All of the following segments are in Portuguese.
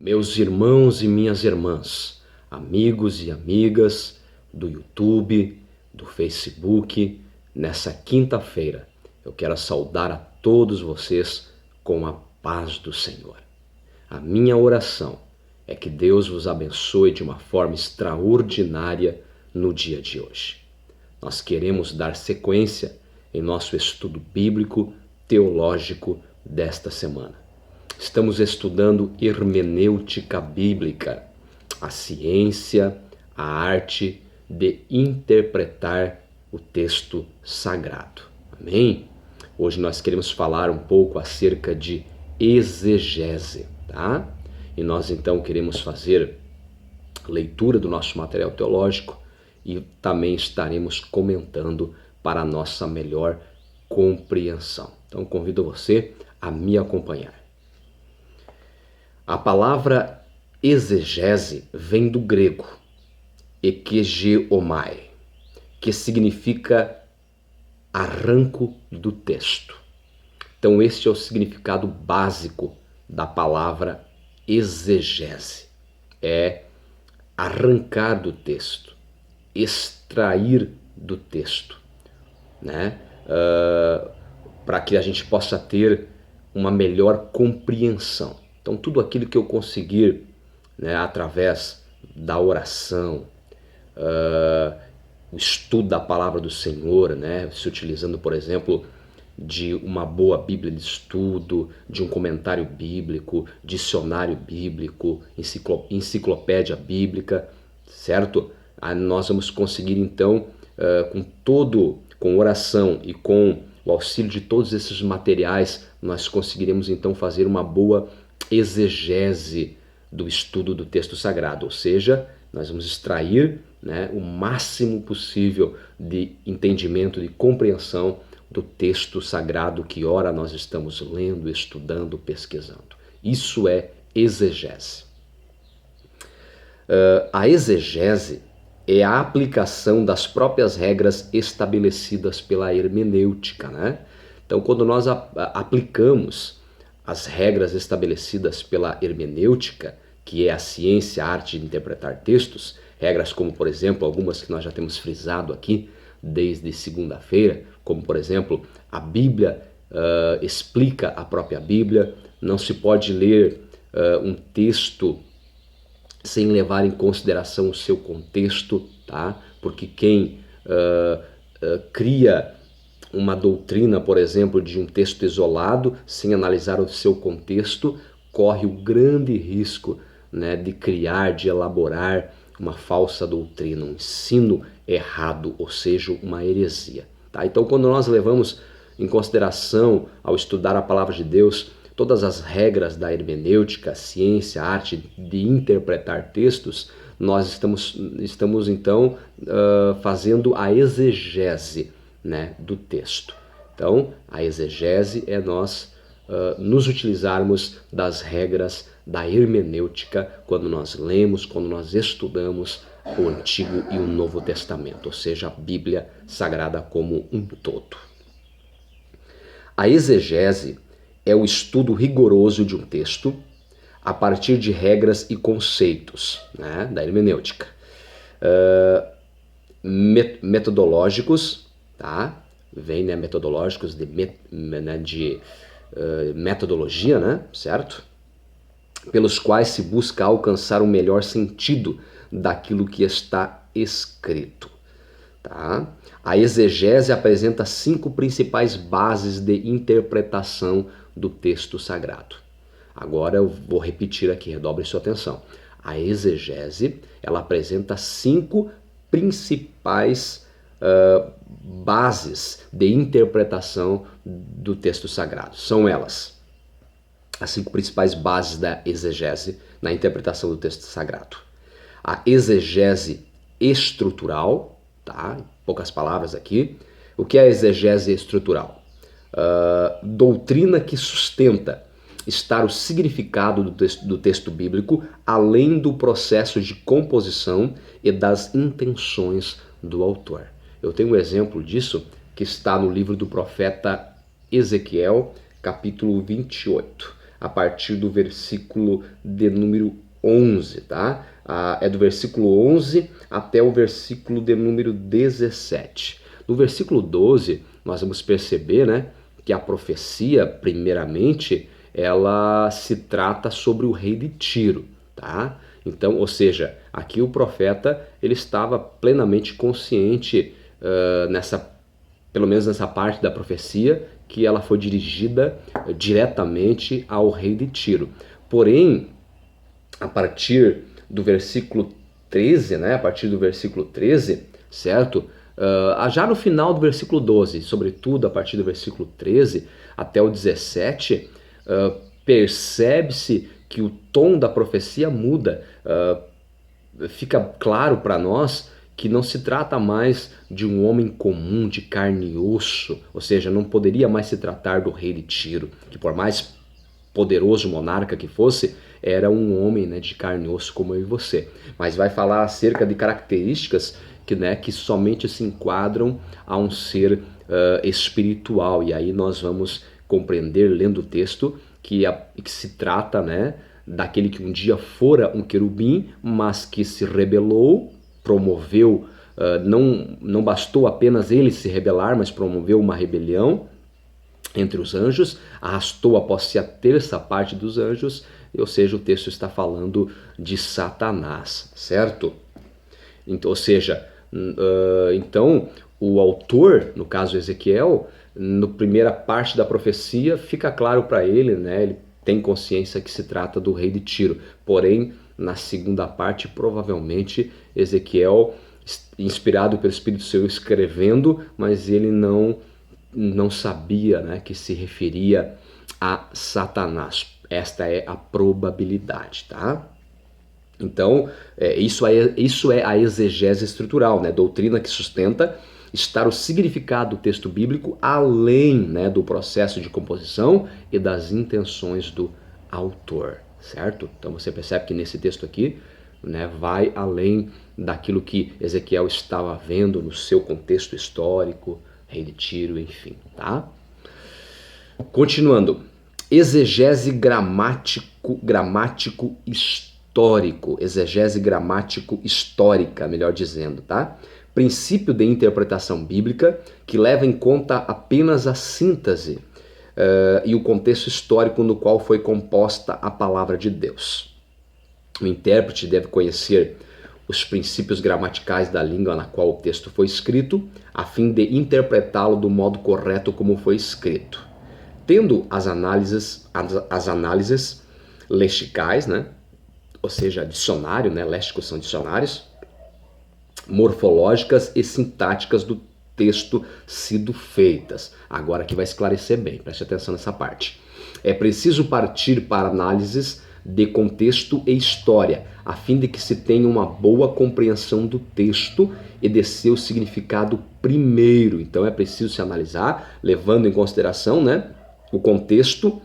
Meus irmãos e minhas irmãs, amigos e amigas do YouTube, do Facebook, nessa quinta-feira eu quero saudar a todos vocês com a paz do Senhor. A minha oração é que Deus vos abençoe de uma forma extraordinária no dia de hoje. Nós queremos dar sequência em nosso estudo bíblico teológico desta semana. Estamos estudando hermenêutica bíblica, a ciência, a arte de interpretar o texto sagrado. Amém? Hoje nós queremos falar um pouco acerca de exegese, tá? E nós então queremos fazer leitura do nosso material teológico e também estaremos comentando para a nossa melhor compreensão. Então convido você a me acompanhar. A palavra exegese vem do grego ekegeomai, que significa arranco do texto. Então este é o significado básico da palavra exegese. É arrancar do texto, extrair do texto, né? Para que a gente possa ter uma melhor compreensão. Então tudo aquilo que eu conseguir, né, através da oração, o estudo da palavra do Senhor, né, se utilizando, por exemplo, de uma boa Bíblia de estudo, de um comentário bíblico, dicionário bíblico, enciclopédia bíblica, certo? Aí nós vamos conseguir então, com oração e com o auxílio de todos esses materiais, nós conseguiremos então fazer uma boa exegese do estudo do texto sagrado, ou seja, nós vamos extrair, né, o máximo possível de entendimento, de compreensão do texto sagrado que ora nós estamos lendo, estudando, pesquisando. Isso é exegese. A exegese é a aplicação das próprias regras estabelecidas pela hermenêutica, né? Então, quando nós aplicamos as regras estabelecidas pela hermenêutica, que é a ciência, a arte de interpretar textos, regras como, por exemplo, algumas que nós já temos frisado aqui desde segunda-feira, como, por exemplo, a Bíblia explica a própria Bíblia, não se pode ler um texto sem levar em consideração o seu contexto, tá? Porque quem cria uma doutrina, por exemplo, de um texto isolado, sem analisar o seu contexto, corre o grande risco, né, de criar, de elaborar uma falsa doutrina, um ensino errado, ou seja, uma heresia. Tá? Então, quando nós levamos em consideração, ao estudar a palavra de Deus, todas as regras da hermenêutica, ciência, arte de interpretar textos, nós estamos então fazendo a exegese, né, do texto. Então, a exegese é nós nos utilizarmos das regras da hermenêutica quando nós lemos, quando nós estudamos o Antigo e o Novo Testamento, ou seja, a Bíblia Sagrada como um todo. A exegese é o estudo rigoroso de um texto a partir de regras e conceitos, né, da hermenêutica, metodológicos, tá? Vem, né, metodológicos de metodologia, né, certo? Pelos quais se busca alcançar o melhor sentido daquilo que está escrito, tá? A exegese apresenta 5 principais bases de interpretação do texto sagrado. Agora eu vou repetir aqui, redobre sua atenção. A exegese, ela apresenta 5 principais bases de interpretação do texto sagrado. São elas, as 5 principais bases da exegese na interpretação do texto sagrado. A exegese estrutural, tá? Em poucas palavras aqui. O que é a exegese estrutural? Doutrina que sustenta estar o significado do texto bíblico além do processo de composição e das intenções do autor. Eu tenho um exemplo disso que está no livro do profeta Ezequiel, capítulo 28. a partir do versículo de número 11, tá? É do versículo 11 até o versículo de número 17. No versículo 12, nós vamos perceber, né, que a profecia, primeiramente, ela se trata sobre o rei de Tiro, tá? Então, ou seja, aqui o profeta ele estava plenamente consciente pelo menos nessa parte da profecia, que ela foi dirigida diretamente ao rei de Tiro. Porém, a partir do versículo 13, né? A partir do versículo 13, certo? Já no final do versículo 12, sobretudo a partir do versículo 13 até o 17, percebe-se que o tom da profecia muda. Fica claro para nós que não se trata mais de um homem comum, de carne e osso, ou seja, não poderia mais se tratar do rei de Tiro, que por mais poderoso monarca que fosse, era um homem, né, de carne e osso como eu e você. Mas vai falar acerca de características que somente se enquadram a um ser espiritual. E aí nós vamos compreender, lendo o texto, que se trata, né, daquele que um dia fora um querubim, mas que se rebelou, promoveu, não bastou apenas ele se rebelar, mas promoveu uma rebelião entre os anjos, arrastou após si a terça parte dos anjos, ou seja, o texto está falando de Satanás, certo? Ou seja, então o autor, no caso Ezequiel, na primeira parte da profecia, fica claro para ele, né? Ele tem consciência que se trata do rei de Tiro, porém, na segunda parte, provavelmente, Ezequiel, inspirado pelo Espírito Santo, escrevendo, mas ele não sabia, né, que se referia a Satanás. Esta é a probabilidade, tá? Então, isso é a exegese estrutural, né? Doutrina que sustenta estar o significado do texto bíblico além, né, do processo de composição e das intenções do autor, certo? Então você percebe que nesse texto aqui, né, vai além daquilo que Ezequiel estava vendo no seu contexto histórico, rei de Tiro, enfim, tá? Continuando, exegese gramático histórico, exegese gramático histórica, melhor dizendo, tá? Princípio de interpretação bíblica que leva em conta apenas a síntese e o contexto histórico no qual foi composta a palavra de Deus. O intérprete deve conhecer os princípios gramaticais da língua na qual o texto foi escrito, a fim de interpretá-lo do modo correto como foi escrito. Tendo as análises lexicais, né? Ou seja, dicionário, né? Léxicos são dicionários, morfológicas e sintáticas do texto sido feitas. Agora aqui vai esclarecer bem, preste atenção nessa parte. É preciso partir para análises de contexto e história, a fim de que se tenha uma boa compreensão do texto e de seu significado primeiro. Então é preciso se analisar, levando em consideração, né, o contexto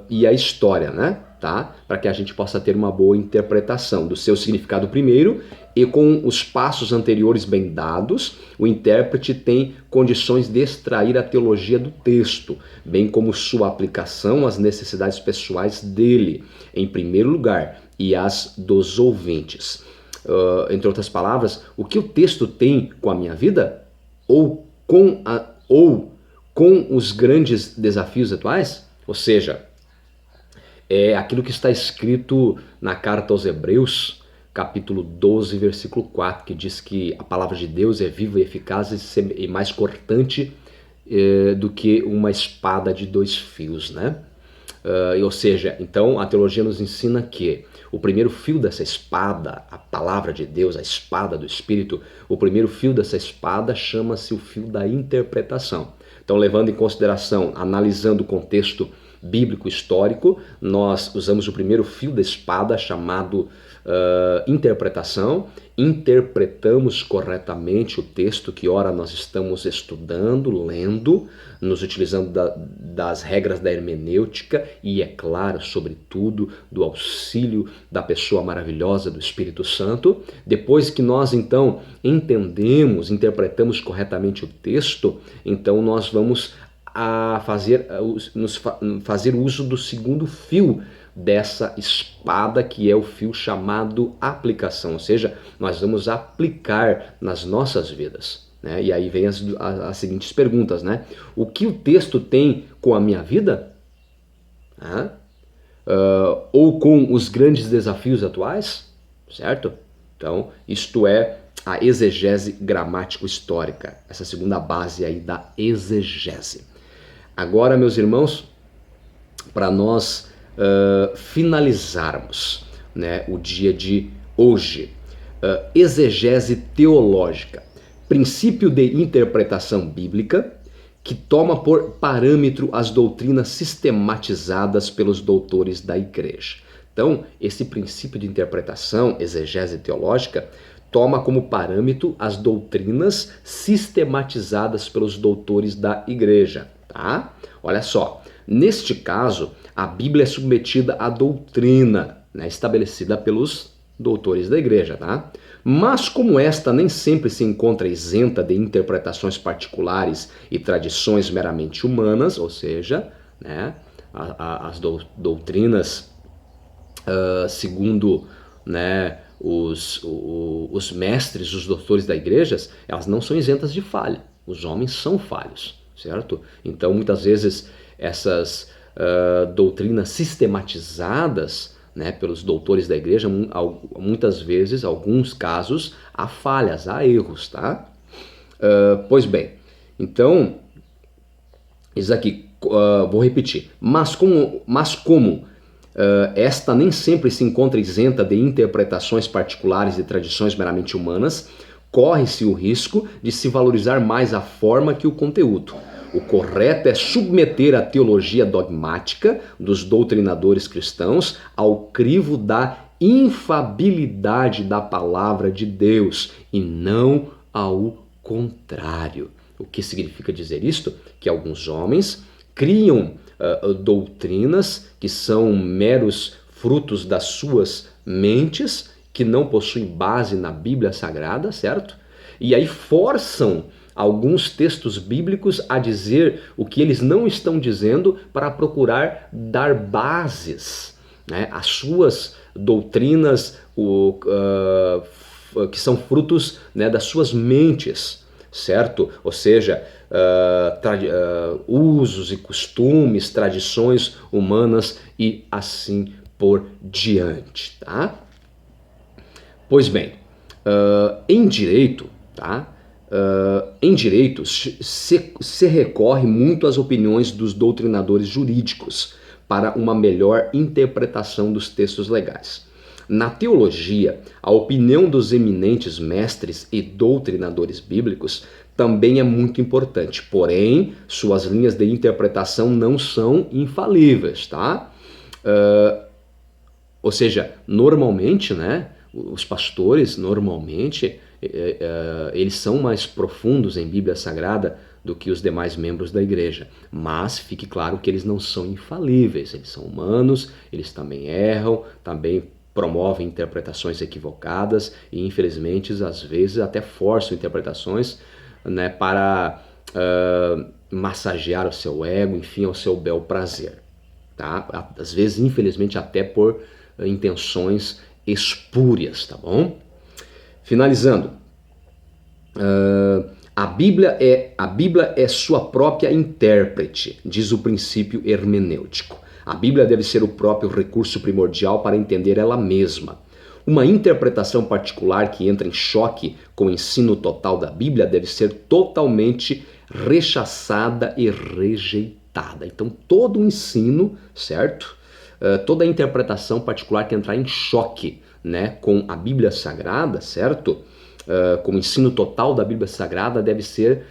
e a história, né? Tá? Para que a gente possa ter uma boa interpretação do seu significado primeiro, e com os passos anteriores bem dados, o intérprete tem condições de extrair a teologia do texto, bem como sua aplicação às necessidades pessoais dele, em primeiro lugar, e às dos ouvintes. Entre outras palavras, o que o texto tem com a minha vida? Ou com os grandes desafios atuais? Ou seja, é aquilo que está escrito na carta aos Hebreus, capítulo 12, versículo 4, que diz que a palavra de Deus é viva e eficaz e mais cortante do que uma espada de dois fios, né? Ou seja, então a teologia nos ensina que o primeiro fio dessa espada, a palavra de Deus, a espada do Espírito, o primeiro fio dessa espada chama-se o fio da interpretação. Então, levando em consideração, analisando o contexto bíblico histórico, nós usamos o primeiro fio da espada chamado interpretação, interpretamos corretamente o texto que ora nós estamos estudando, lendo, nos utilizando das regras da hermenêutica e, é claro, sobretudo, do auxílio da pessoa maravilhosa do Espírito Santo. Depois que nós, então, entendemos, interpretamos corretamente o texto, então nós vamos a fazer uso do segundo fio dessa espada, que é o fio chamado aplicação, ou seja, nós vamos aplicar nas nossas vidas, né? E aí vem as seguintes perguntas, né? O que o texto tem com a minha vida? Ou com os grandes desafios atuais? Certo? Então, isto é a exegese gramático-histórica, essa segunda base aí da exegese. Agora, meus irmãos, para nós finalizarmos, né, o dia de hoje, exegese teológica, princípio de interpretação bíblica que toma por parâmetro as doutrinas sistematizadas pelos doutores da igreja. Então, esse princípio de interpretação, exegese teológica, toma como parâmetro as doutrinas sistematizadas pelos doutores da igreja, tá? Olha só, neste caso, a Bíblia é submetida à doutrina, né, estabelecida pelos doutores da igreja, tá? Mas como esta nem sempre se encontra isenta de interpretações particulares e tradições meramente humanas, ou seja, né, as doutrinas segundo, né, os mestres, os doutores da igreja, elas não são isentas de falha. Os homens são falhos, certo? Então, muitas vezes, essas doutrinas sistematizadas, né, pelos doutores da igreja, muitas vezes, alguns casos, há falhas, há erros, tá? Pois bem, então, isso aqui, vou repetir, mas como esta nem sempre se encontra isenta de interpretações particulares e tradições meramente humanas, corre-se o risco de se valorizar mais a forma que o conteúdo. O correto é submeter a teologia dogmática dos doutrinadores cristãos ao crivo da infabilidade da palavra de Deus e não ao contrário. O que significa dizer isto? Que alguns homens criam doutrinas que são meros frutos das suas mentes, que não possuem base na Bíblia Sagrada, certo? E aí forçam alguns textos bíblicos a dizer o que eles não estão dizendo para procurar dar bases, né, às suas doutrinas que são frutos, né, das suas mentes, certo? Ou seja, usos e costumes, tradições humanas e assim por diante, tá? Pois bem, em direito, tá? Em direito se recorre muito às opiniões dos doutrinadores jurídicos para uma melhor interpretação dos textos legais. Na teologia, a opinião dos eminentes mestres e doutrinadores bíblicos também é muito importante, porém, suas linhas de interpretação não são infalíveis, tá? Ou seja, normalmente, né, os pastores, normalmente, eles são mais profundos em Bíblia Sagrada do que os demais membros da igreja, mas fique claro que eles não são infalíveis, eles são humanos, eles também erram, também promovem interpretações equivocadas e, infelizmente, às vezes até forçam interpretações, né, para massagear o seu ego, enfim, ao seu bel prazer, tá? Às vezes, infelizmente, até por intenções espúrias, tá bom? Finalizando, a Bíblia é sua própria intérprete, diz o princípio hermenêutico. A Bíblia deve ser o próprio recurso primordial para entender ela mesma. Uma interpretação particular que entra em choque com o ensino total da Bíblia deve ser totalmente rechaçada e rejeitada. Então, todo o ensino, certo? Toda a interpretação particular que entrar em choque, né, com a Bíblia Sagrada, certo? Com o ensino total da Bíblia Sagrada deve ser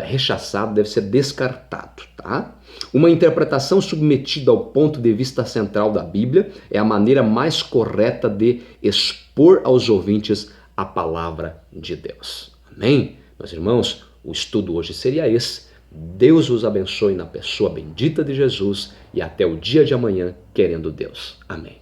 rechaçado, deve ser descartado, tá? Uma interpretação submetida ao ponto de vista central da Bíblia é a maneira mais correta de expor aos ouvintes a palavra de Deus. Amém? Meus irmãos, o estudo hoje seria esse. Deus os abençoe na pessoa bendita de Jesus e até o dia de amanhã, querendo Deus. Amém.